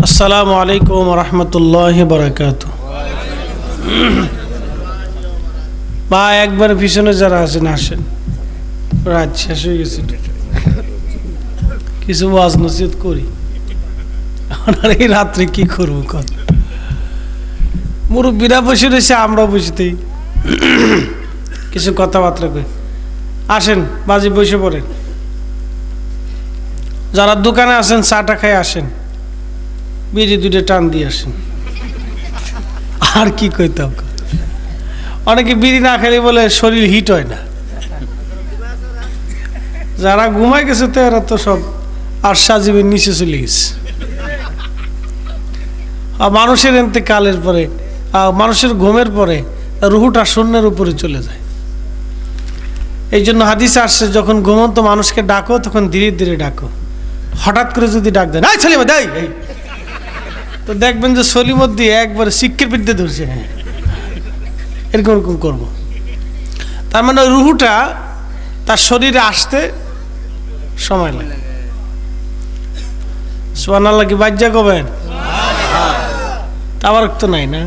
আসসালামু আলাইকুম ওয়া রাহমাতুল্লাহি ওয়া বারাকাতুহু। বা একবার পিছনে যারা আছেন আসেন, রাত শেষ হয়ে গেছে, কিছু ওয়াজ নসিহত করি। আর এই রাত্রে কি করবো কর, মুরব্বীরা বসে রয়েছে, আমরা বসেতেই কিছু কথাবার্তা কই। আসেন বাজি বসে পড়েন, যারা দোকানে আছেন চাটা খাই আসেন, বিড়ি দুটো টান দিয়ে আসেন। আর কি কইতাম, অনেকে বিড়ি না খেলে বলে শরীর হিট হয় না। যারা ঘুমাই গেছে তো এরা তো সব আর সাজিবের নিচে চলে গেছে। মানুষের ইন্তেকালের পরে, মানুষের ঘুমের পরে রুহুটা শূন্যের উপরে চলে যায়। এই জন্য হাদিসে আসছে, যখন ঘুমন্ত মানুষকে ডাকো তখন ধীরে ধীরে ডাকো। হঠাৎ করে যদি ডাক দেন এই সলিমত এই, তো দেখবেন যে সলিমত দিয়ে একবার শিক্ষের বিদ্যে ধরছে। হ্যাঁ, এরকম এরকম করবো। তার মানে ওই রুহুটা তার শরীরে আসতে সময় লাগে। সুবহানাল্লাহ কি বাজ্যা কবেন? আবার তো নাই না,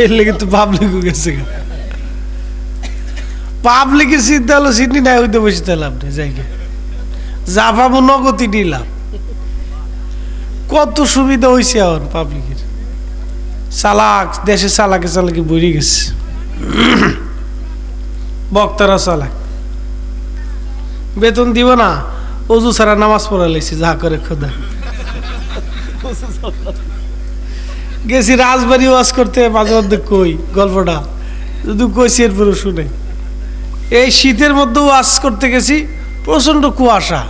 এর লেগে তো পাবলিকও গেছে। পাবলিকের চিন্তা হলো সিডনি নাই হইতে বসে লাভ নেই, জায়গায় যা পাবো নগতি নিলাম। কত সুবিধা হয়েছে এখন পাবলিকের। চালাক, দেশে চালাকে চালাকি বইরে গেছে, বক্তারা চালাক। বেতন দিব না, অজু ছাড়া নামাজ পড়া লাইছি, যা করে খোদা। গেছি রাজবাড়ি ওয়াজ করতে, মাঝে মধ্যে কই গল্পটা, যদি কইছি এরপরে শুনে। এই শীতের মধ্যে ওয়াজ করতে গেছি, প্রচন্ড কুয়াশা।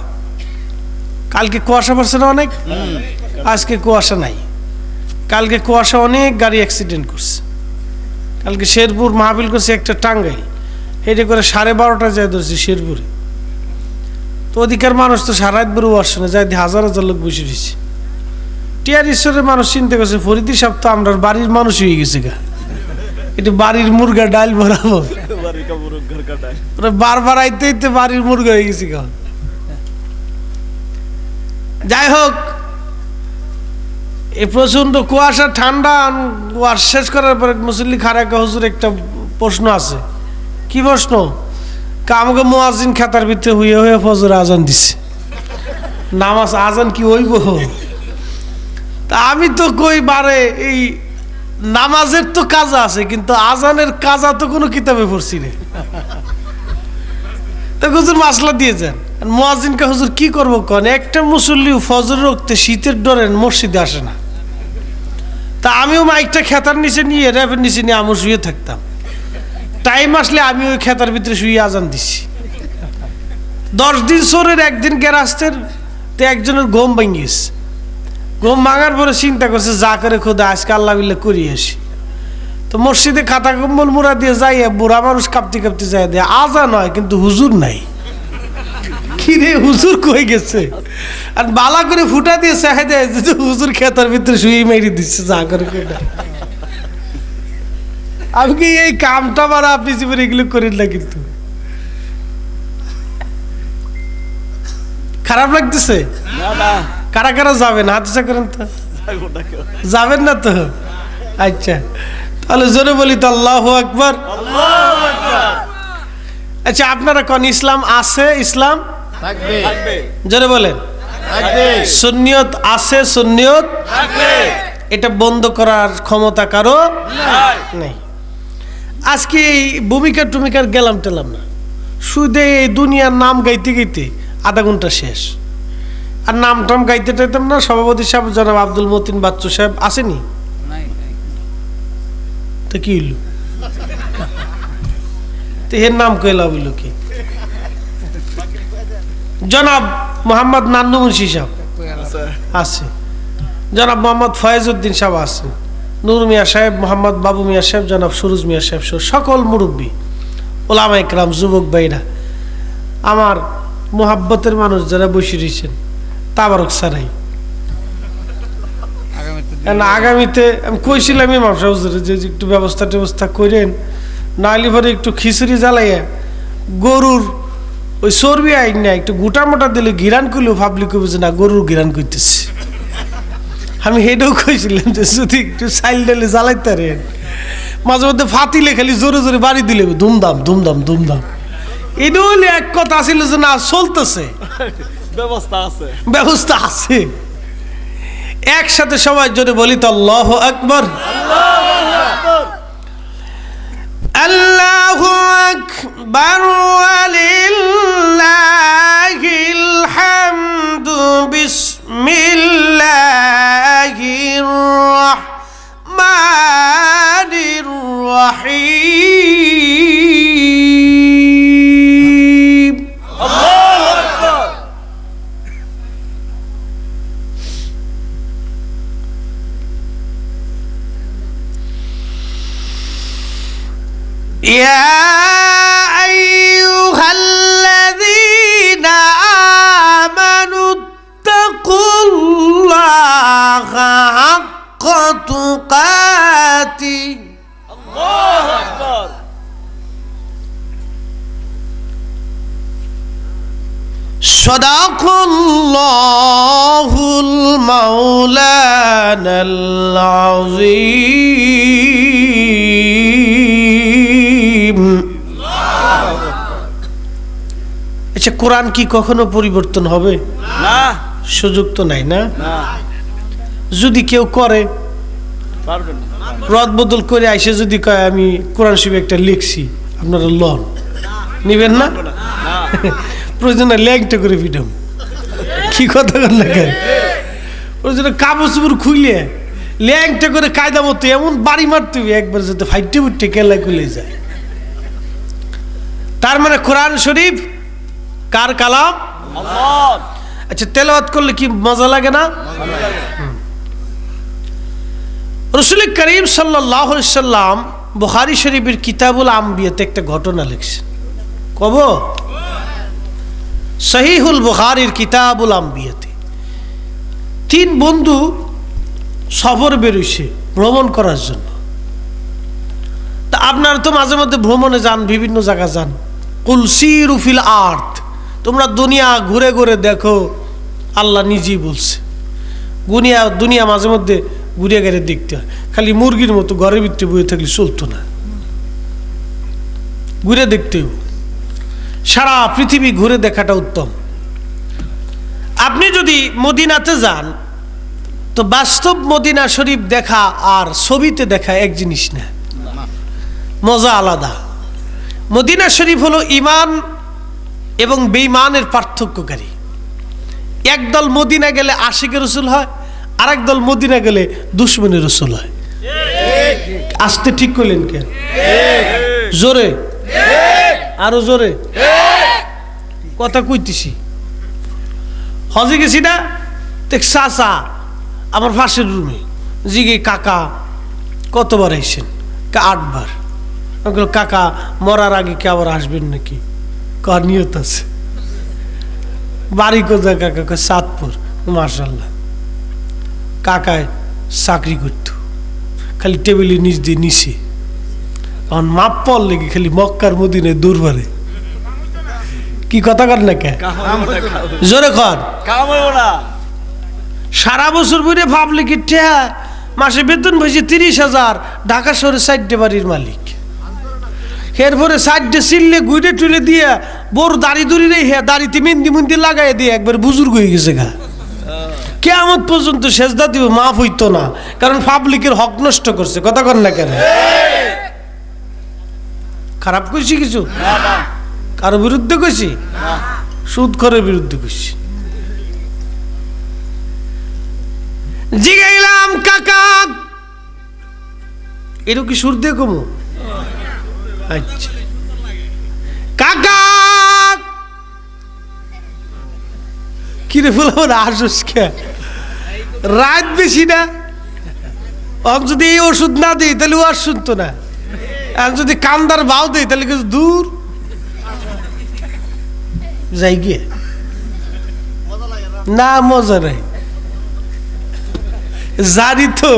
কালকে কুয়াশা পড়ছে না অনেক, আজকে কুয়াশা নাই। কালকে কুয়াশা, অনেক গাড়ি অ্যাক্সিডেন্ট করছে। কালকে শেরপুর মাহফিল করছে একটা টাঙ্গাইল, হেঁটে করে 12:30 যায় ধরছি শেরপুরে। তো অধিকার মানুষ তো সারা রাত বেরো আসছে না, যাই হাজার হাজার লোক বসে রয়েছে। টিয়ার ঈশ্বরের মানুষ চিন্তা করছে, ফরিদি সাহেব তো আমরা বাড়ির মানুষ হয়ে গেছে গা, একটু বাড়ির মুরগা ডাল বরাবর বারবার আইতে আইতে বাড়ির মুরগা হয়ে গেছে গা। যাই হোক, এই প্রচন্ড কুয়াশা, ঠান্ডা, ওয়াজ শেষ করার পরে মুসল্লি খারাকা হুজুর একটা প্রশ্ন আছে। কি প্রশ্ন? আমাকে মুয়াজ্জিন খাতার ভিতরে হইয়া হইয়া ফজর আজান দিছে, নামাজ আজান কি হইব? তা আমি তো কই বারে, এই নামাজের তো কাজা আছে, কিন্তু আজানের কাজা তো কোনো কিতাবে পড়ছি না। তো হুজুর মাসলা দিয়ে যান। মুয়াজ্জিনকে হুজুর কি করবো কন, একটা মুসল্লি ফজর রক্তে শীতের ডরে মসজিদে আসে না। তা আমিও মাইকটা খেতার নিচে নিয়ে, র্যাপের নিচে নিয়ে আমি শুয়ে থাকতাম। টাইম আসলে আমি ওই খেতার ভিতরে শুয়ে আজান দিছি। 10 দিন সরের, একদিন গেরাস্তের, তো একজনের ঘুম ভাঙিয়েছে। ঘুম ভাঙার পরে চিন্তা করছে, যা করে খোদা আজকে আল্লাহ বিল্লাহ করিয়ে আসি। তো মসজিদে খাতা কম্বল মুড়া দিয়ে যাই, বুড়া মানুষ কাঁপতে কাঁপতে যাই দেয়, আজান হয় কিন্তু হুজুর নাই। কি রে, হুজুর কই গেছে? আর বালা করে ফুটা দিয়ে চাহে দেয়, হুজুর খেতার ভিতরে শুয়ে মেরে দিচ্ছে, যা করে খোদা। আমি কি এই কামটা মারা আপনি জীবনে এগুলো করেন না? কিন্তু খারাপ লাগতেছে? কারা কারা যাবেন হাত উঁচা করেন তো। যাবেন না তো? আচ্ছা, তাহলে জোরে বলি তো আল্লাহু আকবার। আচ্ছা, আপনারা কোন ইসলাম আছে? ইসলাম থাকবে, জোরে বলেন। সুন্নিয়ত আছে, সুন্নিয়ত থাকবে, এটা বন্ধ করার ক্ষমতা কারো নেই। আজকে এই ভূমিকার টুমিকার গেলাম টেলাম না, শুধু এই দুনিয়ার নাম গাইতে গাইতে আধা ঘন্টা শেষ। আর নাম টাম গাইতে টাইতাম না। সভাপতি সাহেব জনাব আব্দুল মতিন বাচ্চু সাহেব আসেনি তো কি হইল? তো এর নাম কইলা হইল কি? জনাব মোহাম্মদ নান্নু মুন্সি সাহেব আছে, জনাব মোহাম্মদ ফয়েজউদ্দিন সাহেব আছে, নূর মিয়া সাহেব, মোহাম্মদ বাবু মিয়া সাহেব, জনাব সুরুজ মিয়া সাহেব, সকল মুরব্বী, ওলামা ইকরাম, যুবক ভাইরা, আমার মোহাব্বতের মানুষ যারা বসে রয়েছেন, তাবারক সারাই। আগামীতে আমি কইছিলাম ইমাম সাহেব যে একটু ব্যবস্থা করেন, নাইলে পরে একটু খিচুড়ি জ্বালাইয়া গরুর ওই চর্বি আইন না একটু গোটা মোটা দিলে গিরান করলেও পাবলিক বুঝে না গরুর গিরান করতেছে। আমি হেডেও কইছিলাম যে যদি একটু চাইল ডালে জ্বালাইতে পারেন, মাঝে মধ্যে ফাতিলে খালি জোরে জোরে বাড়ি দিলে ধুমধাম ধুমধাম ধুমধাম। এটা হলে এক কথা ছিল যে না চলতেছে, ব্যবস্থা আছে, ব্যবস্থা আছে। একসাথে সবাই জোরে বলি তো আল্লাহু আকবার, আল্লাহু আকবার ওয়ালিল্লাহিল হামদু বিসমিল্লাহির রাহমানির রাহিম। আল্লাহু আকবার। يا أيها الذين آمنوا اتقوا الله حق تقاته আল্লাহু আকবার। صدق الله المولانا العظيم। আচ্ছা, কোরআন কি কখনো পরিবর্তন হবে? না, সুযোগ তো নাই না। না, যদি কেউ করে পারবেন না। রদ বদল করে আইসে যদি কয় আমি কোরআন শরীফ একটা লিখছি, আপনারা লন নিবেন না? না, প্রয়োজনে ল্যাংটা করে ফিডাম। কি কথা কর না কেন? প্রয়োজনে কাপড় চুপড় খুইলে ল্যাংটা করে কায়দা মতো এমন বাড়ি মারতে হবে একবার যাতে ফাইটে ফুটে কেলা খুলে যায়। তার মানে কোরআন শরীফ কার কালাম? আল্লাহ। আচ্ছা, তেলাওয়াত করলে কি মজা লাগে না? রাসূল করিম সাল্লাল্লাহু আলাইহি সাল্লাম বুখারী শরীফের কিতাবুল আম্বিয়াতে একটা ঘটনা লিখছেন। কব সহিহুল বুখারীর কিতাবুল আম্বিয়াতে তিন বন্ধু সফর বেরোইছে ভ্রমণ করার জন্য। তা আপনারা তো মাঝে মধ্যে ভ্রমণে যান, বিভিন্ন জায়গা যান। কুল সিরু ফিল আরদ, তোমরা দুনিয়া ঘুরে ঘুরে দেখো, আল্লাহ নিজেই বলছে। দুনিয়া মাঝে মধ্যে ঘুরে ঘুরে দেখতে হয়। খালি মুরগির মতো ঘরের ভিতরে বয়ে থাকলে চলতো না, ঘুরে দেখতে হবে। সারা পৃথিবী ঘুরে দেখাটা উত্তম। আপনি যদি মদিনাতে যান তো বাস্তব মদিনা শরীফ দেখা আর ছবিতে দেখা এক জিনিস না, মজা আলাদা। মদিনা শরীফ হলো ঈমান এবং বেঈমানের পার্থক্যকারী। একদল মদিনা গেলে আশিকের রাসূল হয়, আরেক দল মদিনা গেলে দুশমনের রাসূল হয়। আসতে ঠিক করলেন কেন? জোরে, আরো জোরে কথা কইতেছি। হজে গেছি না, দেখ চাচা আমার পাশের রুমে জিগে কাকা কতবার আইসেন? 8 বার। কাকা মরার আগে কি আবার আসবেন নাকি? কার নিয়ত আছে? বাড়ি কোথায় কাকা? চাঁদপুর। মাশাআল্লাহ। কাকায় চাকরি করতো, খালি টেবিলের নিচ দিয়ে নিচে। এখন মাপ পড় লেগে খালি মক্কার মদিনায় দূর বাড়ে। কি কথা কর না কে? জোরে কর। সারা বছর বইরে পাবলিকের টেহা মাসে বেতন পাইছে 30,000, ঢাকা শহরে 4টে বাড়ির মালিক। এরপরে 4টে চিল্লে গুইরে টুলে দিয়ে বড় দাড়ি দড়ি রে হ্যাঁ দাড়িতে মেহেন্দি মেহেন্দি লাগাই দিয়ে একবার বুজুর্গ হয়ে গেছে গা। কিয়ামত পর্যন্ত সেজদা দিবে, মাফ হইতো না, কারণ পাবলিকের হক নষ্ট করছে। কথা কর না কেন? খারাপ কইছি কিছু? কারো বিরুদ্ধে কইছি? সুদখোরের বিরুদ্ধে কইছি। জিগাইলাম কাকা এরও কি সুর দিয়ে কমো? আচ্ছা কাকা কিরে বলবো না, আসুস কে রাত বেশি না? যদি এই ওষুধ না দিই তাহলে ও আর শুনতো না। আর যদি কান্দার ভাও দেয় তাহলে কিছু দূর যাই গিয়ে না, মজা নাই। জানি তো,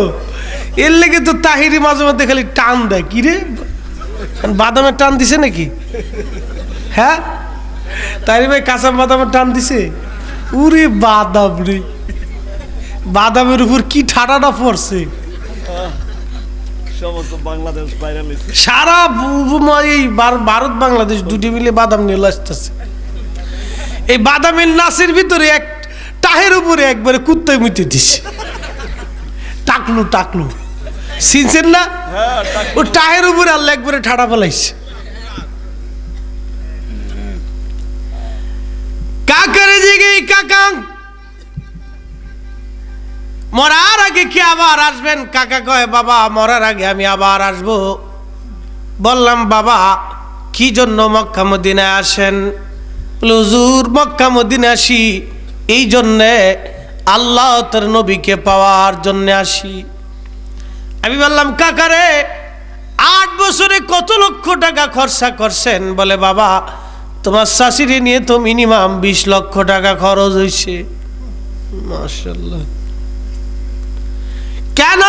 এর লেগে তো তাহিরি মাঝে মধ্যে খালি টান দেয়। কি রে বাদামের টান দিছে নাকি? হ্যাঁ তাই ভাই কাঁচা বাদামের টান দিছে, উরে বাদাম রে, বাদামের উপর কি ঠাডাটা পড়ছে, সমস্ত বাংলাদেশ বাইরে লিখছে। সারা এই ভারত বাংলাদেশ দুটি মিলে বাদাম নিয়ে আসতেছে। এই বাদামের নাচের ভিতরে এক টাহের উপরে একবারে কুত্তায় মুতে দিছে, টাকলু টাকলু চিনছেন না, হ্যাঁ, ও টাহের উপরে আল্লাহ একবারে ঠাডা ফেলাইছে। কাকারে জিগে কাকা মরার আগে কি আবার আসবেন? কাকা কয় বাবা মরার আগে আমি আবার আসব। বললাম বাবা কি জন্য মক্কা মদিনায় আসেন? হুজুর মক্কা মদিনায় আসি এই জন্যে আল্লাহ তার নবীকে পাওয়ার জন্য আসি। আমি বললাম কাকারে 8 বছরে কত লক্ষ টাকা খরচা করছেন? বলে বাবা তোমার শাশুড়ি নিয়ে তো মিনিমাম 20 লক্ষ টাকা খরচ হয়েছে। মাশাআল্লাহ। কেন?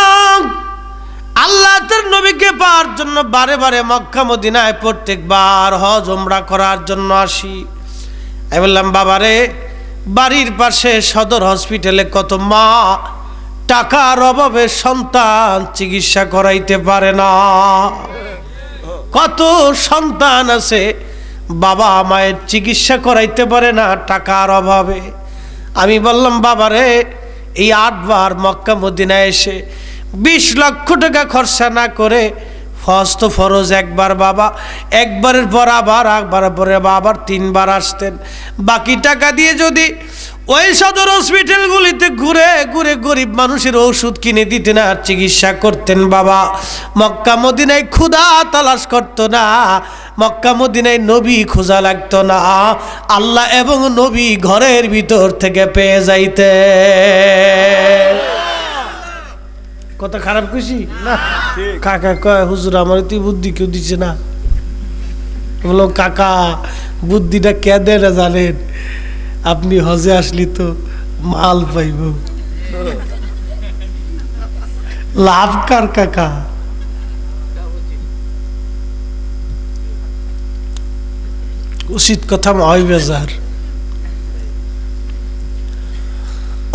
আল্লাহ তার নবীকে পাওয়ার জন্য বারে বারে মক্কা মদিনায় প্রত্যেকবার হজ ওমরা করার জন্য আসি। আমি বললাম বাবারে বাড়ির পাশে সদর হসপিটালে কত মা টাকার অভাবে সন্তান চিকিৎসা করাইতে পারে না, কত সন্তান আছে বাবা মায়ের চিকিৎসা করাইতে পারে না টাকার অভাবে। আমি বললাম বাবারে এই 8 বার মক্কা মদিনায় এসে 20 লক্ষ টাকা খরচা না করে হজ তো ফরজ একবার বাবা, একবারের পর আবার একবারের পরে আবার 3 বার আসতেন। বাকি টাকা দিয়ে যদি ওই সদর হসপিটালগুলিতে ঘুরে ঘুরে গরিব মানুষের ওষুধ কিনে দিতেন আর চিকিৎসা করতেন বাবা, মক্কা মদিনায় ক্ষুধা তালাশ করতো না, মক্কা মদিনায় নবী খোঁজা লাগতো না, আল্লাহ এবং নবী ঘরের ভিতর থেকে পেয়ে যাইতে। কত খারাপ খুশি না? কাকা কয় হুজুর আমার তুই বুদ্ধি কেউ দিচ্ছে না। বলো কাকা বুদ্ধিটা কে দেয় না জানেন? আপনি হজে আসলি তো মাল পাইব, লাভ কার কাকা? উচিত কথা হয় বেজার।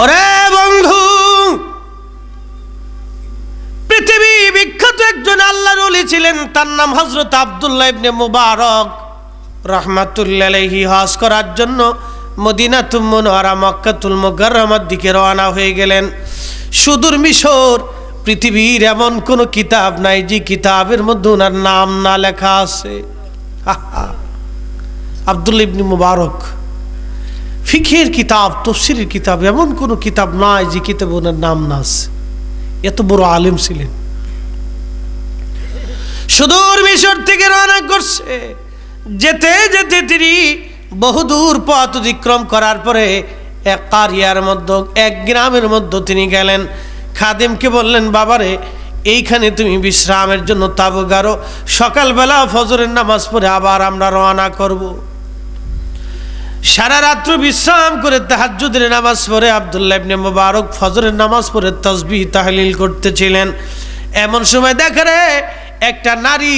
ওরে বন্ধু পৃথিবী বিখ্যাত একজন আল্লাহর ওলি ছিলেন, তার নাম হযরত আব্দুল্লাহ ইবনে মুবারক রাহমাতুল্লাহি আলাইহি। হজ করার জন্য মদিনাতুল মুনাওয়ারা মক্কাতুল মুকাররমার দিকে রওনা হয়ে গেলেন। সুদূর মিশর, পৃথিবীর এমন কোন কিতাব নাই যে কিতাবের মধ্যে ওনার নাম না লেখা আছে। আব্দুল্লাহ ইবনে মুবারক ফিকহের কিতাব, তাফসীরের কিতাব, এমন কোন কিতাব নাই যে কিতাবে ওনার নাম না আছে। এত বড় আলেম ছিলেন। সুদূর মিশর থেকে রওনা করছে, যেতে যেতে তিনি বহুদূর পথ অতিক্রম করার পরে এক কারিয়ার মধ্যে, এক গ্রামের মধ্যে তিনি গেলেন। খাদেমকে বললেন বাবারে এইখানে তুমি বিশ্রামের জন্য তাঁবু গাড়ো, সকালবেলা ফজরের নামাজ পড়ে আবার আমরা রওনা করব। সারা রাত্র বিশ্রাম করে তাহাজ্জুদের নামাজ পড়ে আব্দুল্লাহ ইবনে মুবারক ফজরের নামাজ পড়ে তাসবিহ তাহলিল করতেছিলেন। এমন সময় দেখা রে একটা নারী,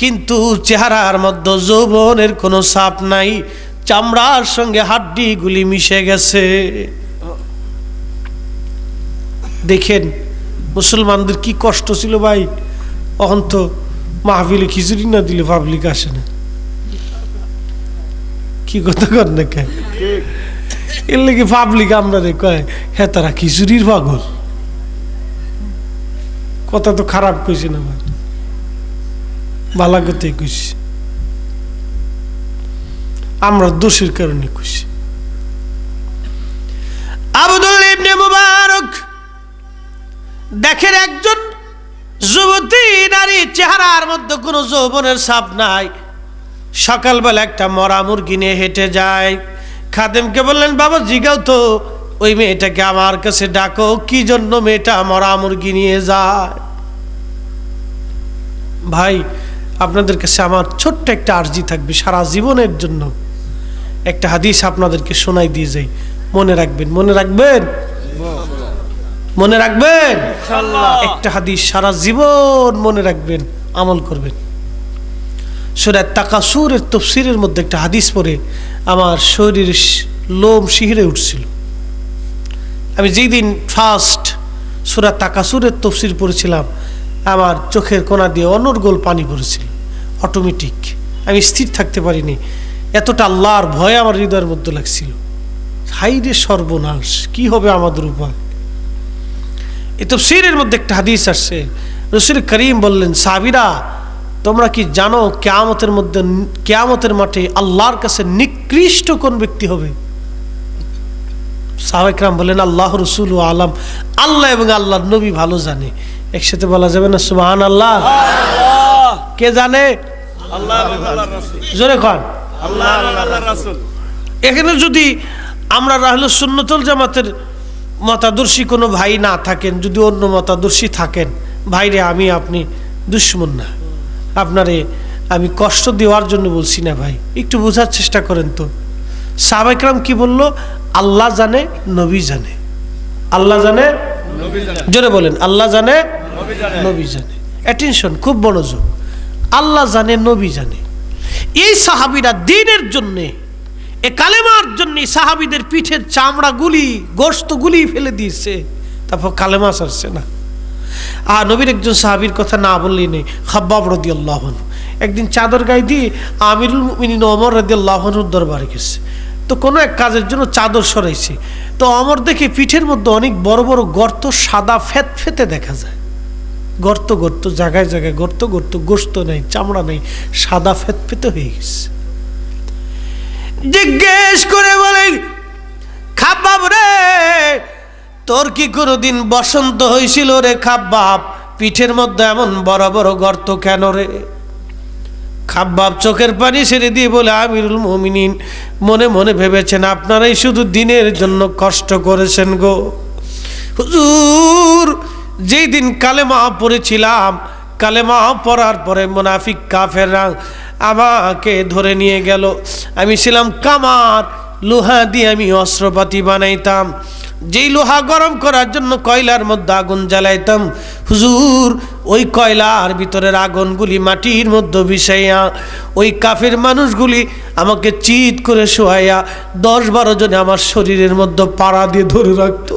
কিন্তু চেহারার মধ্যে যৌবনের কোনো ছাপ নাই, চামড়ার সঙ্গে হাড্ডিগুলি মিশে গেছে। দেখেন মুসলমানদের কি কষ্ট ছিল ভাই। অহন তো মাহফিলে খিচুড়ি না দিলে পাবলিক আসে না। কি কথা কর না কেন? এর লেগে পাবলিক আমরা রে কয় হ্যাঁ তারা খিচুড়ির পাগল। কথা তো খারাপ কইছে না ভাই, ভালো কথা কইছি, আমরা দোষের কারণে কইছি। আব্দুল্লাহ ইবনে মুবারক দেখেন একজন যুবতী নারী, চেহারার মধ্যে কোনো যৌবনের ছাপ নাই, সকালবেলা একটা মরা মুরগি নিয়ে হেঁটে যায়। খাদেমকে বললেন বাবা জিগাও তো ওই মেয়েটাকে আমার কাছে ডাকো, কি জন্য মেয়েটা মরা মুরগি নিয়ে যায়। ভাই আপনাদের কাছে আমার ছোট্ট একটা আর্জি থাকবে, সারা জীবনের জন্য একটা হাদিস আপনাদেরকে শোনাই দিয়ে যাই, মনে রাখবেন, মনে রাখবেন, মনে রাখবেন। একটা হাদিস সারা জীবন মনে রাখবেন, আমল করবেন। সূরা তাকাসুরের তাফসীরের মধ্যে একটা হাদিস পড়ে আমার শরীরের লোম শিহরে উঠছিল। আমি যেই দিন ফার্স্ট সূরা তাকাসুরের তাফসীর পড়েছিলাম, আমার চোখের কোণা দিয়ে অনর্গল পানি পড়েছিল অটোমেটিক। আমি স্থির থাকতে পারিনি, এতটা আল্লাহর ভয় আমার হৃদয়ের মধ্যে লাগছিল। হাইরে সর্বনাশ, কি হবে আমাদের উপায়। এই তাফসীরের মধ্যে একটা হাদিস আসছে, রাসূল করিম বললেন, সাহাবীরা তোমরা কি জানো কিয়ামতের মাঠে আল্লাহর কাছে নিকৃষ্ট কোন ব্যক্তি হবে? সাহাবায়ে কেরাম বললেন, আল্লাহ রাসূল আলাম, আল্লাহ এবং আল্লাহর নবী ভালো জানে। একসাথে বলা যাবে না সুবহানাল্লাহ? কে জানে? আল্লাহ আল্লাহর রাসূল। জোরে কন আল্লাহ আল্লাহর রাসূল। এখানে যদি আমরা আহলুস সুন্নাতুল জামাতের মতাদর্শী কোনো ভাই না থাকেন, যদি অন্য মতাদর্শী থাকেন, ভাইরে আমি আপনি দুশমন না, আপনারে আমি কষ্ট দেওয়ার জন্য বলছি না ভাই, একটু বোঝার চেষ্টা করেন তো। সাহাবায়ে কেরাম কি বলল? আল্লাহ জানে, নবী জানে। আল্লাহ জানে, নবী জানেন। জোরে বলেন, আল্লাহ জানে, নবী জানেন। নবী জানে। অ্যাটেনশন, খুব মনোযোগ। আল্লাহ জানে, নবী জানে। এই সাহাবীরা দ্বীনের জন্যে, এ কালেমার জন্য সাহাবীদের পিঠের চামড়াগুলি, গোশতগুলি ফেলে দিয়েছে, তারপর কালেমা ছাড়ছে না। আর নবীর একজন সাহাবীর কথা না বললেই নেই, খাব্বাব রাদিয়াল্লাহু আনহু একদিন চাদর গায়ে দিয়ে আমিরুল মুমিনিন ওমর রাদিয়াল্লাহু আনহুর দরবারে গেছে। তো কোনো এক কাজের জন্য চাদর সরাইছে, তো ওমর দেখে পিঠের মধ্যে অনেক বড় বড় গর্ত, সাদা ফেতে দেখা যায়। গর্ত গর্ত, জায়গায় জায়গায় গর্ত গর্ত, গোশত নেই, চামড়া নেই, সাদা ফেতে হয়ে গেছে। জিজ্ঞেস করে বলে, খাব্বাব রে, তোর কি কোনোদিন বসন্ত হয়েছিল রে খাব্বাব? পিঠের মধ্যে এমন বড় বড় গর্ত কেন রে? খাব্বাব চোখের পানি ছেড়ে দিয়ে বলে, আমিরুল মুমিনিন, মনে মনে ভেবেছেন আপনারাই শুধু দিনের জন্য কষ্ট করেছেন গো হুজুর। যেই দিন কালেমা পড়েছিলাম, কালেমা পড়ার পরে মুনাফিক কাফেররা আমাকে ধরে নিয়ে গেল। আমি ছিলাম কামার, লোহা দিয়ে আমি অস্ত্রপাতি বানাইতাম। যেই লোহা গরম করার জন্য কয়লার মধ্যে আগুন জ্বালাইতাম, হুজুর ওই কয়লার ভিতরের আগুনগুলি মাটির মধ্যে বিষাইয়া ওই কাফের মানুষগুলি আমাকে চিৎ করে শোয়াইয়া 10-12 জনে আমার শরীরের মধ্যে পাড়া দিয়ে ধরে রাখতো।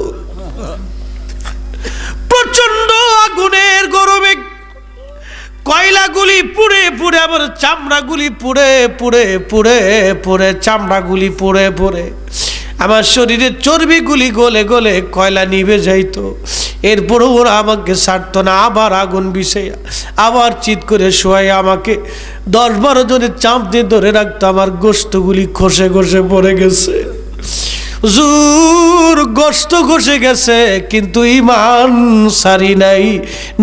প্রচন্ড আগুনের গরমে কয়লাগুলি পুড়ে পুড়ে, আমার চামড়াগুলি পুড়ে পুড়ে পুড়ে পুড়ে, চামড়াগুলি পুড়ে পুড়ে আমার শরীরের চর্বিগুলি গলে গলে কয়লা নিভে যাইতো। এরপরও ওরা আমাকে ছাড়তো না, আবার আগুন বিষাইয়া আবার চিৎ করে শোয়াই আমাকে 10-12 জনের চাপ দিয়ে ধরে রাখতো। আমার গোশতগুলি খসে খসে পড়ে গেছে হুজুর, গোশত খসে গেছে, কিন্তু ঈমান সারি নাই,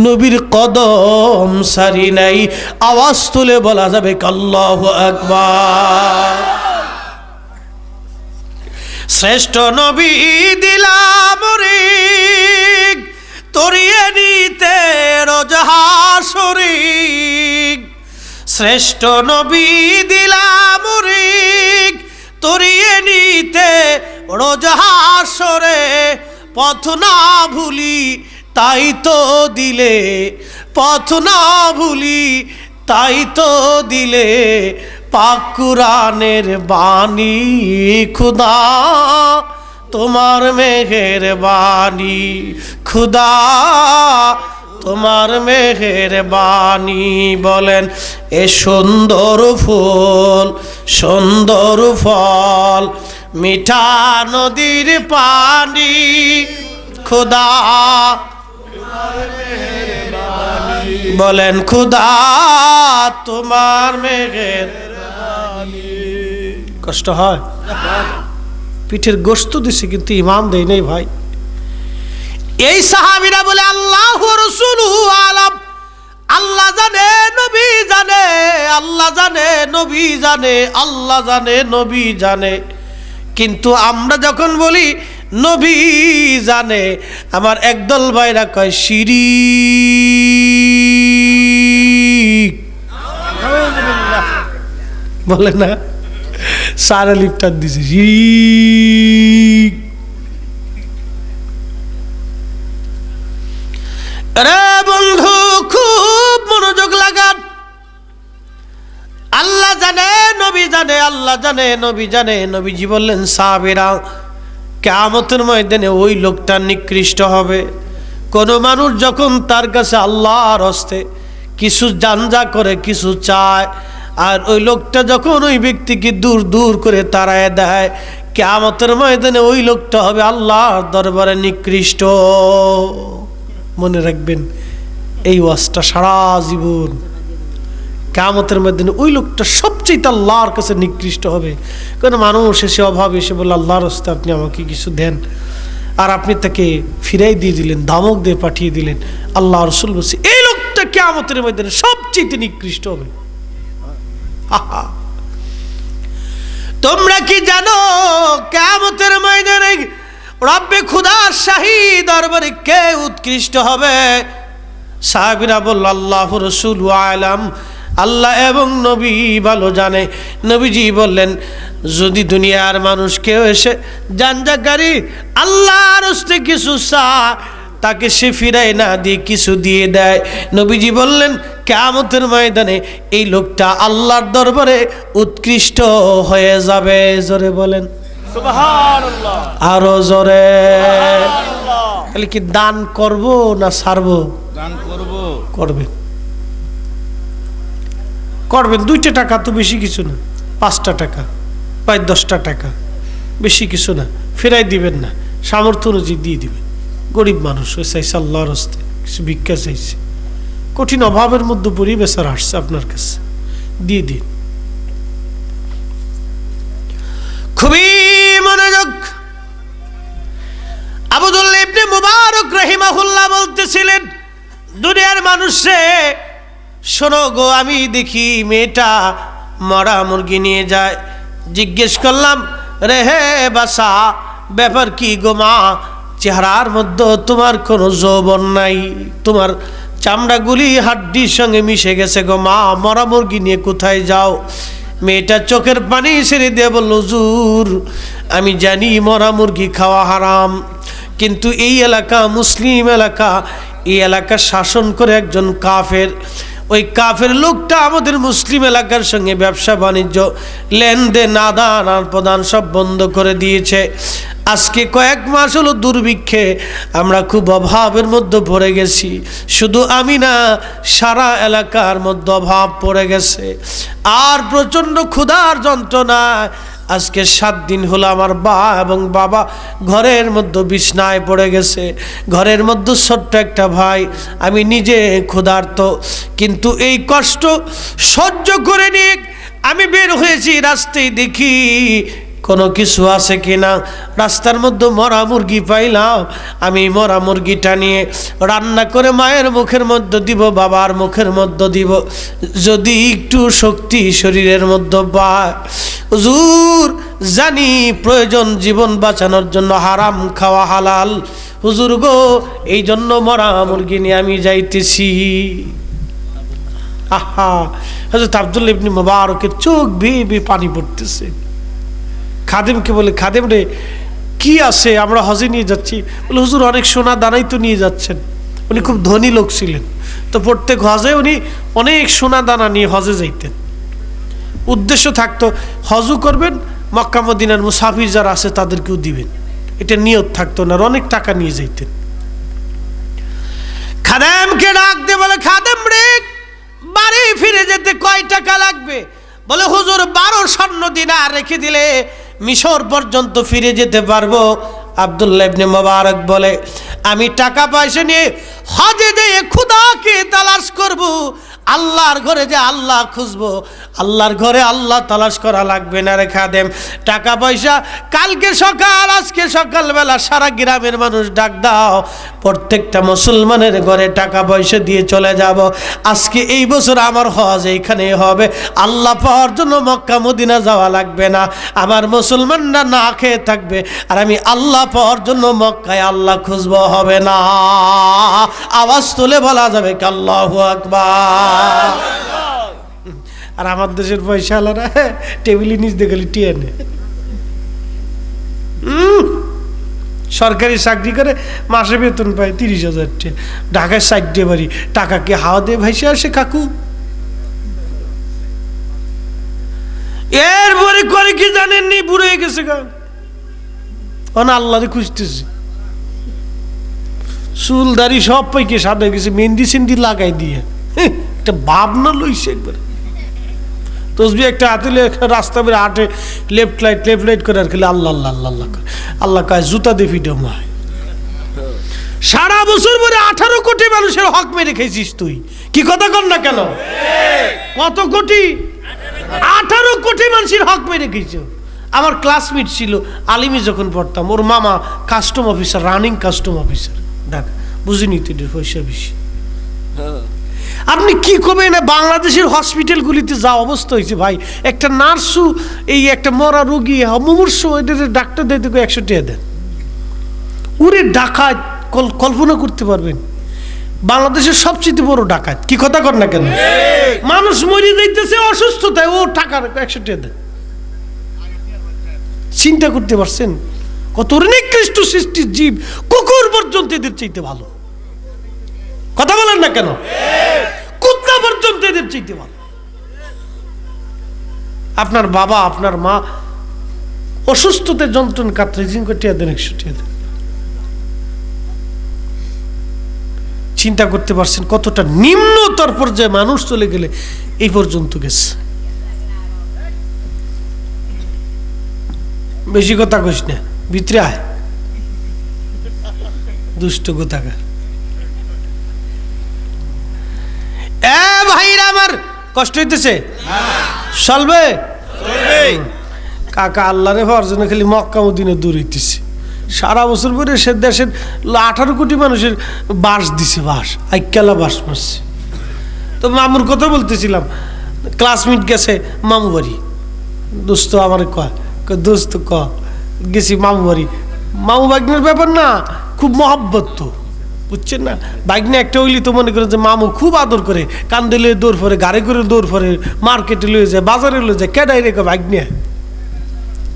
নবীর কদম সারি নাই। আওয়াজ তুলে বলা যাবে আল্লাহু আকবার। শ্রেষ্ঠ নবী দিলাম রে তরিয়ে নিতে রোজ হাসরে, শ্রেষ্ঠ নবী দিলাম রে তরিয়ে নিতে রোজ হাসরে। পথ না ভুলি তাই তো দিলে, পথ না ভুলি তাই তো দিলে, পাক কুরআনের বাণী খুদা তোমার মেহেরবানি, খুদা তোমার মেহেরবানি। বলেন, এ সুন্দর ফুল সুন্দর ফল, মিঠা নদীর পানি, খুদা বলেন, খুদা তোমার মেঘের। কষ্ট হয়, পিঠের গোশত দিছে কিন্তু ইমান দেয় নাই ভাই। এই সাহাবীরা বলে, আল্লাহু রাসূলুহু আলাম, আল্লাহ জানে, নবী জানে, আল্লাহ জানে, নবী জানে, আল্লাহ জানে, নবী জানে। কিন্তু আমরা যখন বলি নবী জানে, আমার একদল ভাইরা কয় শিরিক, বলে না, সারা লিপটার দিছে শিরিক। রে বন্ধু, খুব মনোযোগ লাগান। আল্লাহ জানে, নবী জানে, আল্লাহ জানে, নবী জানে। নবীজি বললেন, সাহাবীরা, কিয়ামতের ময়দানে ওই লোকটা নিকৃষ্ট হবে। কোনো মানুষ যখন তার কাছে আল্লাহর হস্তে কিছু জানজা করে, কিছু চায়, আর ওই লোকটা যখন ওই ব্যক্তিকে দূর দূর করে তাড়ায় দেয়, কিয়ামতের ময়দানে ওই লোকটা হবে আল্লাহর দরবারে নিকৃষ্ট। মনে রাখবেন এই ওয়াজটা সারা জীবন। কিয়ামতের ময়দানে ওই লোকটা সবচেয়ে আল্লাহর কাছে নিকৃষ্ট হবে। কারণ মানুষ এসে অভাব এসে বলে, আল্লাহর হস্তে আপনি আমাকে কিছু দেন, আর আপনি তাকে ফিরাই দিয়ে দিলেন, ধমক দিয়ে পাঠিয়ে দিলেন। আল্লাহ রাসূল বলছে এই লোকটা কিয়ামতের ময়দানে সবচেয়ে নিকৃষ্ট হবে। তোমরা কি জানো কিয়ামতের ময়দানে রব্বে খুদার শাহী দরবারে কে উৎকৃষ্ট হবে? সাহাবীরা বলল, আল্লাহু রাসূলু আলাম, আল্লাহ এবং নবী ভালো জানে। নবীজি বললেন, যদি দুনিয়ার মানুষ কেউ এসে জানজাকারী আল্লাহর হস্তে কিছু চায়, তাকে সে ফিরায় না দিয়ে কিছু দিয়ে দেয়, নবীজি বললেন কিয়ামতের ময়দানে এই লোকটা আল্লাহর দরবারে উৎকৃষ্ট হয়ে যাবে। জোরে বলেন সুবহানাল্লাহ, আরো জোরে। সুবহানাল্লাহ। তাহলে কি দান করব না ছাড়বো? দান করব। করবেন, করবেন। 2টা টাকা তো বেশি কিছু না, 5টা টাকা, 10টা টাকা, বেশি কিছু না। ফেরাই দিবেন না, সামর্থ্য অনুযায়ী দিয়ে দিবেন। গরিব মানুষ হয়ে চাইছে আল্লাহর হস্তে কিছু ভিক্ষা চাইছে, কঠিন অভাবের মধ্যে পড়ি বেচারা আসছে আপনার কাছে, দিয়ে দিন। খুবই মনোযোগ। আব্দুল্লাহ ইবনে মুবারক রাহিমাহুল্লাহ বলতেছিলেন, দুনিয়ার মানুষে শোনো গো, আমি দেখি মেয়েটা মরা মুরগি নিয়ে যায়। জিজ্ঞেস করলাম, রে হে বাসা, ব্যাপার কি গো মা? চেহারার মধ্যে তোমার কোনো যৌবন নাই, তোমার চামড়াগুলি হাড্ডির সঙ্গে মিশে গেছে গো মা, মরা মুরগি নিয়ে কোথায় যাও? মেয়েটা চোখের পানি ছেড়ে দিয়ে বলল, হুজুর আমি জানি মরা মুরগি খাওয়া হারাম, কিন্তু এই এলাকা মুসলিম এলাকা, এই এলাকা শাসন করে একজন কাফের। ওই কাফের লোকটা আমাদের মুসলিম এলাকার সঙ্গে ব্যবসা বাণিজ্য, লেনদেন, আদান প্রদান সব বন্ধ করে দিয়েছে। আজকে কয়েক মাস হলো দুর্ভিক্ষে আমরা খুব অভাবের মধ্যে পড়ে গেছি। শুধু আমি না, সারা এলাকার মধ্যে অভাব পড়ে গেছে, আর প্রচণ্ড ক্ষুধার যন্ত্রণায় আজকে 7 দিন হলো আমার এবং বাবা ঘরের মধ্যে বিছনায় পড়ে গেছে। ঘরের মধ্যে ছোট্ট একটা ভাই, আমি নিজে ক্ষুধার্ত, কিন্তু এই কষ্ট সহ্য করে নিয়ে আমি বের হয়েছি। রাস্তায় দেখি কোনো কিছু আছে কিনা, রাস্তার মধ্যে মরা মুরগি পাইলাম। আমি মরা মুরগিটা নিয়ে রান্না করে মায়ের মুখের মধ্যে দিব, বাবার মুখের মধ্যে দিব, যদি একটু শক্তি শরীরের মধ্যে পায়। হুজুর জানি প্রয়োজন জীবন বাঁচানোর জন্য হারাম খাওয়া হালাল, হুজুর গো এই জন্য মরা মুরগি নিয়ে আমি যাইতেছি। আহা, হযরত আব্দুল্লাহ ইবনে মুবারকের চোখ বেয়ে বেয়ে পানি পড়তেছে। খাদেমকে বলে, খাদেম রে কি আছে, আমরা হজে নিয়ে যাচ্ছি। বলে, হুজুর অনেক সোনা দানাই তো নিয়ে যাচ্ছেন। উনি খুব ধনী লোক ছিলেন, তো প্রত্যেক হজে উনি অনেক সোনা দানা নিয়ে হজে যাইতেন। উদ্দেশ্য থাকতো হজও করবেন, মক্কা মদিনার মুসাফির যারা আছে তাদেরকেও দিবেন, এটা নিয়ত থাকতো না, অনেক টাকা নিয়ে যাইতেন। খাদেমকে ডাক দিয়ে বলে, খাদেম রে বাড়ি ফিরে যেতে কয় টাকা লাগবে? বলে, হুজুর 12 স্বর্ণ দিনার রেখে দিলে মিশর পর্যন্ত ফিরে যেতে পারবো। আব্দুল্লাহ ইবনে মুবারক বলে, আমি টাকা পয়সা নিয়ে হজে যেয়ে খোদাকে তালাশ করব, আল্লাহর ঘরে যে আল্লাহ খুঁজবো, আল্লাহর ঘরে আল্লাহ তালাশ করা লাগবে না রে খাদেম। টাকা পয়সা কালকে সকাল, আজকে সকালবেলা সারা গ্রামের মানুষ ডাক দাও, প্রত্যেকটা মুসলমানের ঘরে টাকা পয়সা দিয়ে চলে যাব। আজকে এই বছর আমার হজ এইখানে হবে, আল্লাহ পাওয়ার জন্য মক্কা মদিনা যাওয়া লাগবে না, আমার মুসলমানরা না খেয়ে থাকবে, আর আমি আল্লাহ পাওয়ার জন্য মক্কায় আল্লাহ খুঁজবো হবে না। আওয়াজ তুলে বলা যাবে কি আল্লাহু আকবার। আর আমার দেশের পয়সা আলাদা, টেবিলের নিচ দিয়ে গেলে টিয়ে নে। সরকারি চাকরি করে মাসে বেতন পায় 30,000 টাকা, ঢাকায় 60 বাড়ি, টাকা কি হাওয়া দিয়ে ভাইসে আসে কাকু? আমারে করে কি জানেননি, বুড়ো হয়ে গেছে গা, আল্লাহরে খুঁজতেছে, চুল দাড়ি সব পাইকে সাদা হয়ে গেছে, মেহেন্দি সেন্দি লাগাই দিয়ে একটা ভাবনা লইছে একবার, তসবি একটা হাতে রাস্তা বের হাঁটে, লেফট লাইট করে আর খেলে আল্লাহ আল্লাহ আল্লাহ আল্লাহ করে, আল্লাহ কাজ জুতা দিয়ে ফিটে মায়। সারা বছর পরে 18 কোটি মানুষের হক মেরে খেয়েছিস তুই, কি কথা কর না কেন? কত কোটি? 18 কোটি মানুষের হক মেরে খেয়েছ। আমার ক্লাসমেট ছিল আলিমি যখন পড়তাম, ওর মামা custom officer, running custom officer, দেখ বুঝিনি তুই পয়সা বেশি। আপনি কি করবেন? না বাংলাদেশের হসপিটালগুলিতে যা অবস্থা হয়েছে ভাই, একটা নার্সও এই একটা মরা রোগী মুমূর্ষু, এদের ডাক্তার দিতে 100 টাকা দেন, ওরে ডাকাত কল্পনা করতে পারবেন? বাংলাদেশের সবচেয়ে বড় ডাকাত, কি কথা কর না কেন? মানুষ মরে যাইতেছে অসুস্থতায়, ও টাকার 100 টাকা দেন। চিন্তা করতে পারছেন কত নিকৃষ্ট সৃষ্টির জীব, কুকুর পর্যন্ত এদের চাইতে ভালো, কথা বলেন না কেন? কুত্তা পর্যন্ত এদের চাইতে ভালো। আপনার বাবা আপনার মা অসুস্থতে যন্ত্রণা কাতরে টিয়া দেন, 100 টাকা দেন। চিন্তা করতে পারছেন কতটা নিম্নতর পর্যায়ে মানুষ চলে গেলে এই পর্যন্ত গেছে। বেশি কথা কইস না, ভিতরে আয়, দুষ্ট কোথাকার। ভাইরা আমার কষ্ট হইতেছে, চলবে কাকা, আল্লাহরে হওয়ার জন্য খালি মক্কা মদিনা দূর হইতেছে। সারা বছর পরে সে দেশের 18 কোটি মানুষের বাস দিছে, বাস আইকালা বাস মারছে। তো মামুর কথা বলতেছিলাম, ক্লাসমেট গেছে মামু বাড়ি, দোস্ত আমার কয়, দোস্ত গেছি মামু বাড়ি। মামু বাগনের ব্যাপার না, খুব মহব্বত তো, বুঝছেন না? বাইকনে একটা হইলি তো মনে করেন যে মামু খুব আদর করে, কান্দে লয়ে দৌড় ফরে, গাড়ি করে দৌড় ফরে, মার্কেটে লয়ে যায়, বাজারে লয়ে যায়, কেডাই রেখে বাইকনে,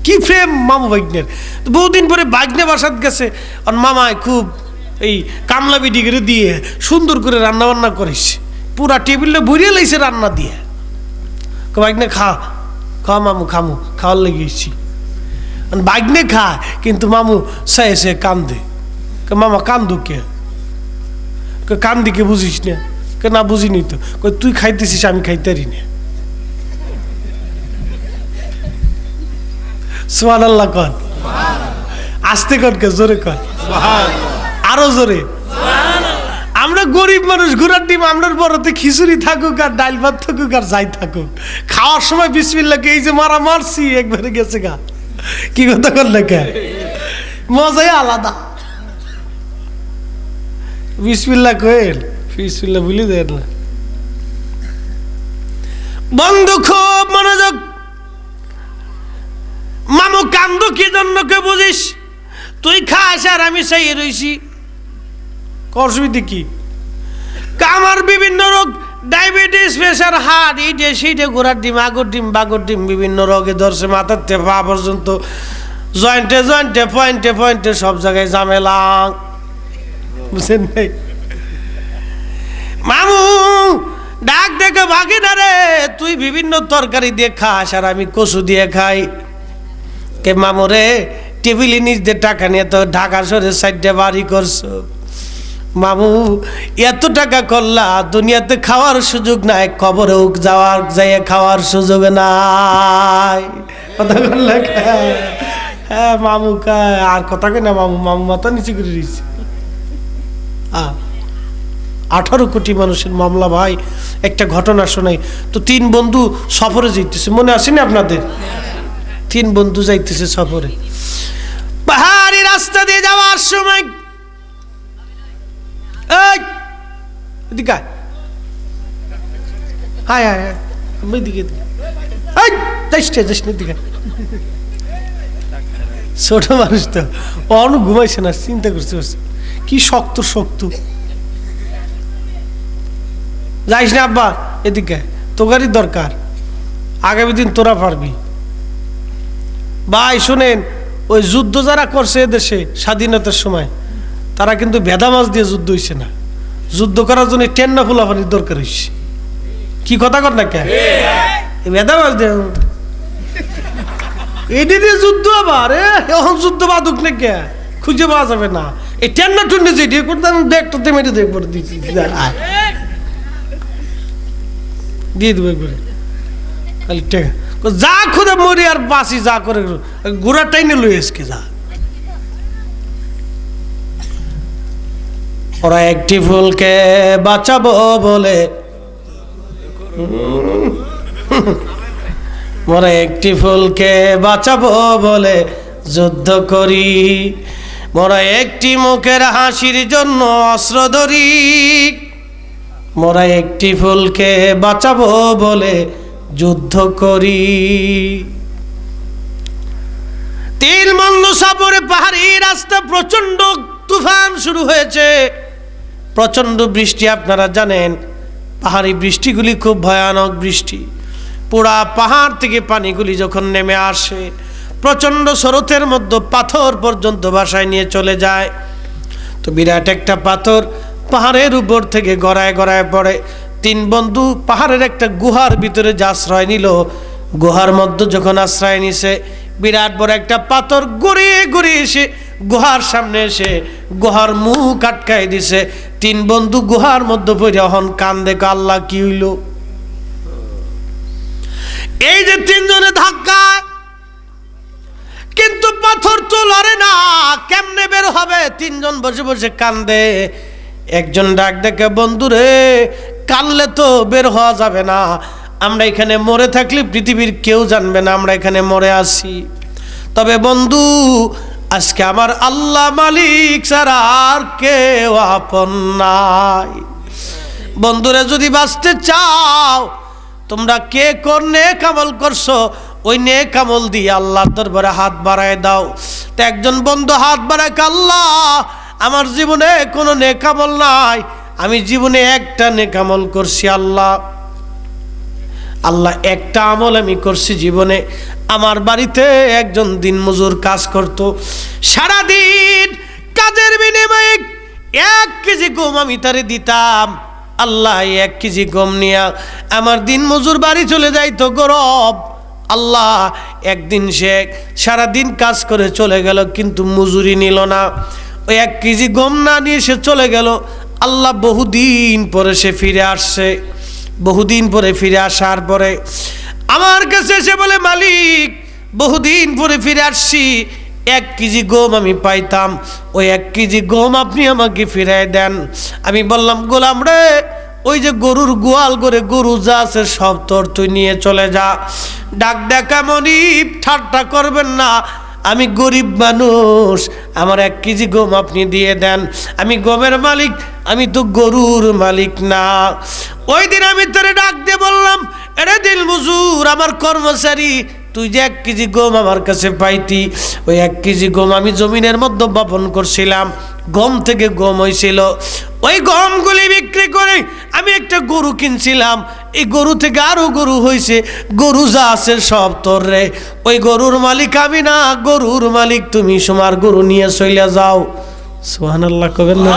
কি প্রেম মামু বাইকনের। বহুদিন পরে বাইকনে বাসাত গেছে, আর মামায় খুব এই কামলা বিডি করে দিয়ে সুন্দর করে রান্না বান্না করিস, পুরা টেবিলে ভরিয়ে লাইছে রান্না দিয়ে। বাইকনে খা মামু, খামু, খাওয়ার লেগেছি। বাইকনে খায় কিন্তু মামু সে কান্দে। মামা কান্দু কে? কান্দি কে বুঝিস না? না বুঝিনি তো। তুই খাইতেছিস, আমি খাইতারি না। সুবহানাল্লাহ কর, আস্তে কর, কে জোরে কর, আরো জোরে। আমরা গরিব মানুষ, ঘোড়ার ডিম, আমরা বড়তে খিচুড়ি থাকুক আর ডাইল ভাত থাকুক আর যাই থাকুক, খাওয়ার সময় বিসমিল্লাহকে এই যে মারা মারছি একবারে গেছে গা, কি কথা কর না কে? মজাই আলাদা। বিসমিল্লাহ কইল, বিসমিল্লাহ ভুলে দেন না। বন্ধু খুব মনোযোগ, মামু কান্দু কি জন্য কে বুঝিস? তুই খাস আর আমি চাই রইছি, অসুবিধা কি? আমার বিভিন্ন রোগ, ডায়াবেটিস, প্রেশার, হার্ট, এইটে সেইটে, ঘোড়ার ডিম, আগর ডিম, বাগর ডিম, বিভিন্ন রোগে ধরছে, মাথার থেকে পা পর্যন্ত, জয়েন্টে জয়েন্টে, পয়েন্টে পয়েন্টে, সব জায়গায় ঝামেলা, বুঝছেন নাই? মামু ডাক দেখে বাকি না রে, তুই বিভিন্ন তরকারি দিয়ে খাস আর আমি কচু দিয়ে খাই। কে মামু রে, টেবিলে নিজ দিয়ে টাকা নিয়ে তো ঢাকা শহরে সাইডে বাড়ি করছো। মামু এত টাকা করলা, দুনিয়াতে খাওয়ার সুযোগ নাই, কবরে যাওয়ার যাই খাওয়ার সুযোগ নাই। কথা বললে হ্যাঁ মামু আর কথা কে না মামু, মামু মাথা নিচে করে দিয়েছে। 18 কোটি মানুষের মামলা ভাই। একটা ঘটনা শোনাই তো, 3 বন্ধু সফরে যাইতেছে, মনে আসেনি আপনাদের? 3 বন্ধু যাইতেছে সফরে, পাহাড়ি রাস্তা দিয়ে যাওয়ার সময় ছোট মানুষ তো অনেক ঘুমাইছে না, চিন্তা করতে পারছে কি শক্ত শক্ত। যাইস না আব্বা, এদিকে তোকারই দরকার, আগামী দিন তোরা পারবি। ভাই শোনেন, ওই যুদ্ধ যারা করছে এদেশে স্বাধীনতার সময়, তারা কিন্তু ভেদা মাছ দিয়ে যুদ্ধ হইছে না, যুদ্ধ করার জন্য টেন্না ফুলাফানির দরকার হইছে। কি কথা কর না কে? ভেদা মাছ দিয়ে এদিকে যুদ্ধ আবার এখন যুদ্ধ বাদুক না কে খুঁজে পাওয়া যাবে না এই টেন্না টুন্ডে যেটি করতাম দেখতে মেরে দেখবো দিচ্ছি দিয়ে দেবো একবারে খালি টেকা যা খুদে মরি আর বাসি যা করে ঘোড়া টাইনে লই এসকে যা ওরা একটি ফুলকে বাঁচাবো বলে মোরা একটি ফুলকে বাঁচাবো বলে যুদ্ধ করি মোরা একটি মুখের হাসির জন্য অস্ত্র ধরি মোরা একটি ফুলকে বাঁচাবো বলে যুদ্ধ করি তিন বন্ধু সাগরে পাহাড়ি রাস্তা প্রচন্ড তুফান শুরু হয়েছে প্রচন্ড বৃষ্টি আপনারা জানেন পাহাড়ি বৃষ্টিগুলি খুব ভয়ানক বৃষ্টি পুরা পাহাড় থেকে পানিগুলি যখন নেমে আসে প্রচন্ড স্রোতের মধ্যে পাথর পর্যন্ত ভাসায় নিয়ে চলে যায় তো বিরাট একটা পাথর পাহাড়ের উপর থেকে গড়ায় গড়ায় পড়ে তিন বন্ধু পাহাড়ের একটা গুহার ভিতরে যে আশ্রয় নিল গুহার মধ্যে যখন আশ্রয় নিছে বিরাট বড় একটা পাথর গড়িয়ে গড়িয়ে এসে গুহার সামনে এসে গুহার মুখ আটকায় দিছে তিন বন্ধু গুহার মধ্যে পড়ে হন কান দেখো আল্লাহ কি হইল এই যে তিনজনে ধাক্কা কিন্তু পাথর তো লড়ে না কেমনে বের হবে তিনজন বসে বসে কান্দে একজন ডাক দেখে বন্ধুরে কানলে তো বের হওয়া যাবে না আমরা এখানে মরে থাকলে পৃথিবীর কেউ জানবে না আমরা এখানে মরে আছি তবে বন্ধু আজকে আমার আল্লাহ মালিক ছাড়া আর কেউ আপন নাই বন্ধুরে যদি বাঁচতে চাও তোমরা কে কোন নেক আমল করছো ওই নেক আমল দিয়ে আল্লাহর দরবারে হাত বাড়ায় দাও তো একজন বন্ধু হাত বাড়ায় আল্লাহ আমার জীবনে কোনো নেক আমল নাই আমি জীবনে একটা নেক আমল করছি আল্লাহ আল্লাহ একটা আমল আমি করছি জীবনে আমার বাড়িতে একজন দিনমজুর কাজ করত সারাদিন কাজের বিনিময়ে 1 কেজি গম আমি তারে দিতাম আল্লাহ 1 কেজি গম নিয়ে আমার দিনমজুর বাড়ি চলে যাইতো গরব আল্লাহ একদিন সে সারাদিন কাজ করে চলে গেল কিন্তু মজুরি নিল না ওই 1 কেজি গম না নিয়ে সে চলে গেল আল্লাহ বহুদিন পরে সে ফিরে আসছে বহুদিন পরে ফিরে আসার পরে আমার কাছে এসে বলে মালিক বহুদিন পরে ফিরে আসছি 1 কেজি গম আমি পাইতাম ওই 1 কেজি গম আপনি আমাকে ফিরাই দেন আমি বললাম গোলাম রে ওই যে গরুর গোয়াল করে গরু যা আছে সব তোর তুই নিয়ে চলে যা ডাক ডাকা মনিব ঠাট্টা করবেন না আমি গরিব মানুষ আমার 1 কেজি গম আপনি দিয়ে দেন আমি গমের মালিক আমি তো গরুর মালিক না ওই দিন আমি তোরে ডাক দিয়ে বললাম এরে দিল মজুর আমার কর্মচারী তুই যে 1 কেজি গম আমার কাছে পাইতি ওই 1 কেজি গম আমি জমিনের মধ্যে বপন করছিলাম গম থেকে গম হয়েছিল ওই গমগুলি বিক্রি করে আমি একটা গরু কিনছিলাম এই গরু থেকে আরো গরু হয়েছে গরু যা আছে সব তোর রে ওই গরুর মালিক আমি না গরুর মালিক তুমি তোমার গরু নিয়ে চলে যাও সুবহানাল্লাহ কবেন না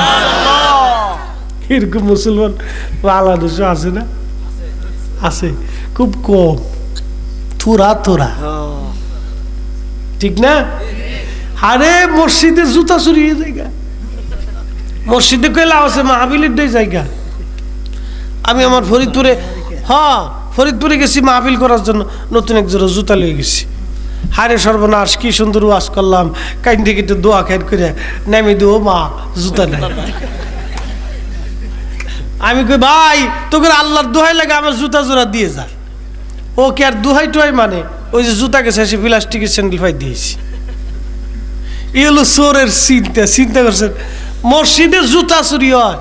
এরকম মুসলমান বাংলাদেশে আছে না আছে খুব কম থোড়া থোড়া ঠিক না আরে মসজিদে জুতা চুরিয়ে জায়গা মসজিদে কইলা আছে মাহফিলের দেয় জায়গা আমি আমার ফরিদপুরে ফরিদপুরে গেছি মাহফিল করার জন্য নতুন এক জোড়া জুতা লয়ে গেছি হারে সর্বনাশ কি সুন্দর ওয়াজ করলাম কাইন থেকে একটু দোয়া খাই করে নেমে দিও মা জুতা নেই আমি কই ভাই তোকে আল্লাহর দোহাই লাগে আমার জুতা জোড়া দিয়ে যা ও কি আর দোহাই টোহাই মানে ওই যে জুতা গেছে সে প্লাস্টিকের স্যান্ডেল ফাই দিয়েছি এই হলো চোরের চিন্তা করছেন মসজিদে জুতা চুরি হয়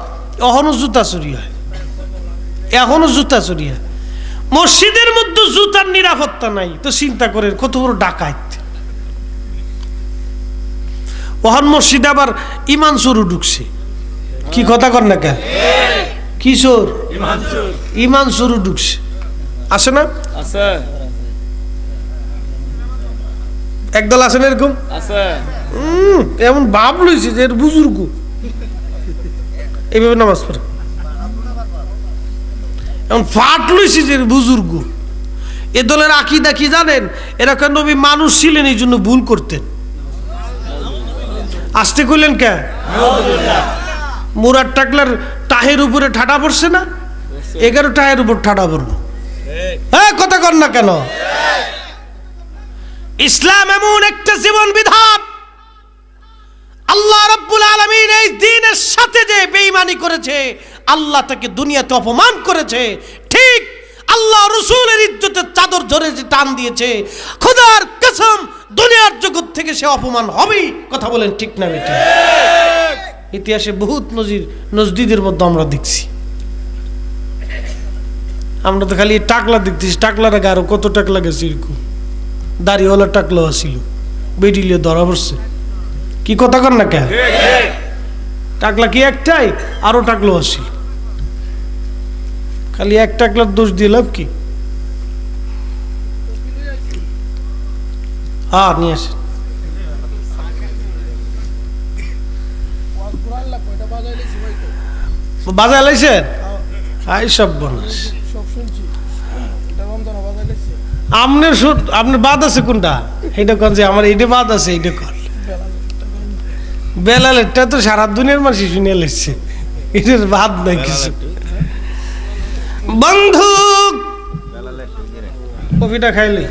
এখনো জুতা চুরি হয় এখনো জুতা চুরি হয় মসজিদের মধ্যে জুতার নিরাপত্তা নাই তো চিন্তা করেন কত বড় ডাকাত ওখান মসজিদে আবার ইমান চোরও ঢুকছে কি কথা কর না কে কি চোর ইমান চোরও ঢুকছে আছে না আছে একদল আছেন এরকম আছে এমন ভাব লইছে যে বুজুর্গ এইভাবে নামাজ পড়ে এমন ফাট লইছে যে বুজুর্গ এ দলের আকীদা কি জানেন? এরকম নবী মানুষ ছিলেন, এই জন্য ভুল করতেন। আসতে কইলেন কে? মুরাদ টাকলার টাহের উপরে ঠাডা পড়ছে না? 11 টাহের উপর ঠাডা পড়লো। হ্যাঁ, কথা কর না কেন? ইসলাম এমন একটা জীবন বিধান, আল্লাহ রাব্বুল আলামিন এই দ্বীনের সাথে যে বেঈমানি করেছে, আল্লাহ তাকে দুনিয়াতে অপমান করেছে, ঠিক আল্লাহ রাসূলের ইজ্জতের চাদর ধরে যে টান দিয়েছে, খোদার কসম দুনিয়ার জগৎ থেকে সে অপমান হবেই। কথা বলেন ঠিক না বেটা? ইতিহাসে বহুত নজদিদের মধ্যে আমরা দেখছি। আমরা তো খালি টাকলা দেখতেছি, টাকলার আগে আরো কত টাকলা গেছে, এরকম দাড়িওয়ালা টাকলা আসিল, বেডিলিয়ে ধরা পড়ছে। কি কথা কর না কে? টাকলা কি একটাই? আরো টাকলো আসিল। খালি এক টাকলার দোষ দিয়ে লাভ কি? হ্যাঁ, নিয়ে আসেন। বাজায় লাইছেন? আই সব বনাস। আপনার বাদ আছে কোনটা? এইটা কন যে আমার এইটা বাদ আছে, এইটা কর। বেলালেরটা তো সারা দুনিয়ার মানুষ শুনে লেছে, এটার বাদ নাই কিছু। বন্ধু কফিটা খাইলে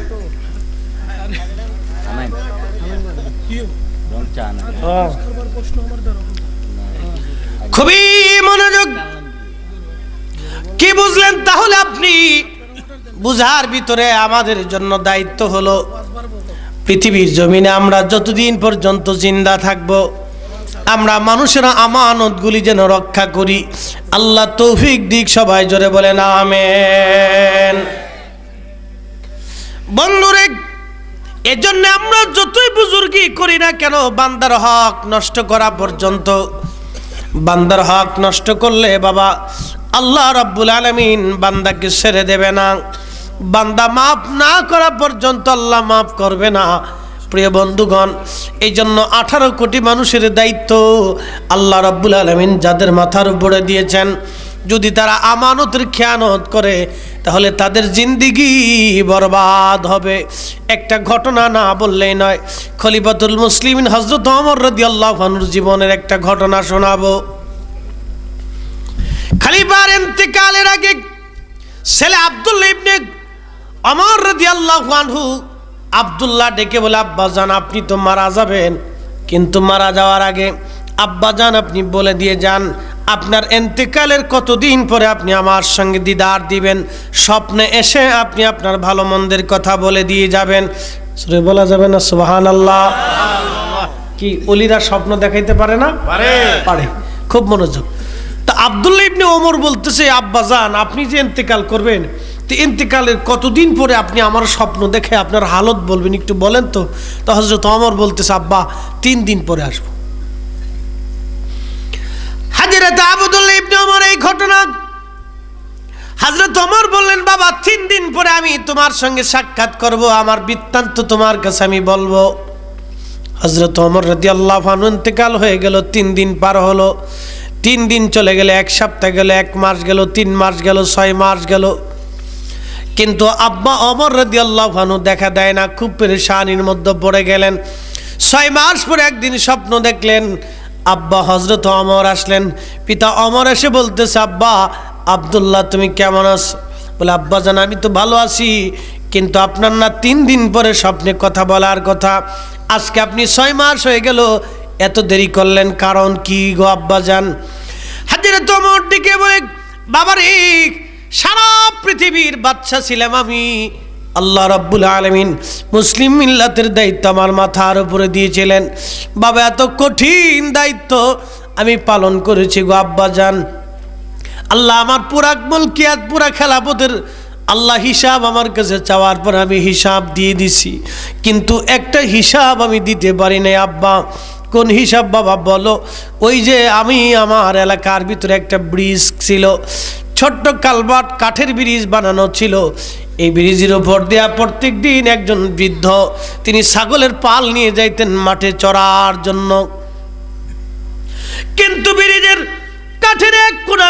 খুবই মনোযোগ। কি বুঝলেন তাহলে আপনি? বুঝার ভিতরে আমাদের জন্য দায়িত্ব হলো পৃথিবীর জমিনে আমরা যতদিন পর্যন্ত জিন্দা থাকব, আমরা মানুষের আমানতগুলি যেন রক্ষা করি। আল্লাহ তৌফিক দিক। সবাই জোরে বলেন আমেন। বন্ধুরে, এজন্য আমরা যতই বুজুর্গি করি না কেন, বান্দার হক নষ্ট করা পর্যন্ত, বান্দার হক নষ্ট করলে বাবা আল্লাহ রাব্বুল আলামিন বান্দাকে ছেড়ে দেবে না। বান্দা মাফ না করা পর্যন্ত আল্লাহ মাফ করবে না। প্রিয় বন্ধুগণ, এই জন্য 18 কোটি মানুষের দায়িত্ব আল্লাহ রাব্বুল আলামিন যাদের মাথার উপরে দিয়েছেন, যদি তারা আমানতের খেয়ানত করে তাহলে তাদের জিন্দেগি বরবাদ হবে। একটা ঘটনা না বললেই নয়, খলিফাতুল মুসলিমিন হযরত ওমর রাদিয়াল্লাহু আনহুর জীবনের একটা ঘটনা শোনাবো। খলিফার ইন্তেকালের আগে ছেলে আব্দুল্লাহ ইবনে ওমর রাদিয়াল্লাহু আনহু আব্দুল্লাহ ডেকে বলে, আব্বাজান আপনি তো মারা যাবেন, কিন্তু মারা যাওয়ার আগে আব্বাজান আপনি বলে দিয়ে যান আপনার ইন্তেকালের কতদিন পরে আপনি আমার সঙ্গে দিদার দিবেন। স্বপ্নে এসে আপনি আপনার ভালো মন্দের কথা বলে দিয়ে যাবেন। সূরা বলা যাবে না সুবহানাল্লাহ? কি ওলিরা স্বপ্ন দেখাইতে পারে না? পারে। খুব মনোযোগ। তা আব্দুল্লাহ ইবনে ওমর বলতেছে, আব্বাজান আপনি যে ইন্তেকাল করবেন, তো ইন্তেকালের কতদিন পরে আপনি আমার স্বপ্ন দেখে আপনার হালত বলবেন, একটু বলেন তো। তো হযরত ওমর বলতেছে, আব্বা 3 দিন পরে আসবো। হযরত আব্দুল্লাহ ইবনে ওমর এই ঘটনা হযরত ওমর বললেন, বাবা 3 দিন পরে আমি তোমার সঙ্গে সাক্ষাৎ করব, আমার বৃত্তান্ত তোমার কাছে আমি বলবো। হযরত ওমর রাদিয়াল্লাহু আনহু ইন্তেকাল হয়ে গেল, 3 দিন পার হলো। 3 দিন চলে গেলে, 1 সপ্তাহ গেল, 1 মাস গেল, 3 মাস গেল, 6 মাস গেল, কিন্তু আব্বা ওমর রাদিয়াল্লাহু আনহু দেখা দেয় না। খুব পেরেশানির মধ্যে পড়ে গেলেন। 6 মাস পরে একদিন স্বপ্ন দেখলেন, আব্বা হযরত ওমর আসলেন। পিতা ওমর এসে বলতেছে, আব্বা আব্দুল্লাহ তুমি কেমন আছো? বলে, আব্বা জান আমি তো ভালো আছি, কিন্তু আপনার না 3 দিন পরে স্বপ্নে কথা বলার কথা, আজকে আপনি 6 মাস হয়ে গেল, এত দেরি করলেন কারণ কি গো আব্বা জান? হযরত ওমর দিকে বলে, বাবারে সারা পৃথিবীর বাদশা ছিলাম আমি, আল্লাহ রাব্বুল আলামিন মুসলিম মিল্লাতের দায়িত্ব আমার মাথার উপরে দিয়েছিলেন। বাবা এত কঠিন দায়িত্ব আমি পালন করেছি গো আব্বা জান। আল্লাহ আমার পুরা মুলকিয়াত, পুরা খেলাফতের আল্লাহ হিসাব আমার কাছে চাওয়ার পর আমি হিসাব দিয়ে দিছি, কিন্তু একটা হিসাব আমি দিতে পারি নাই আব্বা। কোন হিসাব বাবা বলো? ওই যে আমি আমার এলাকার ভিতরে একটা ব্রিজ ছিল, ছোট্ট কালভার্ট, কাঠের ব্রিজ বানানো ছিল। এই ব্রিজের উপর দেয়া প্রত্যেক দিন একজন বৃদ্ধ তিনি ছাগলের পাল নিয়ে যাইতেন মাঠে চড়ার জন্য, কিন্তু ব্রিজের কাঠের এক কোণা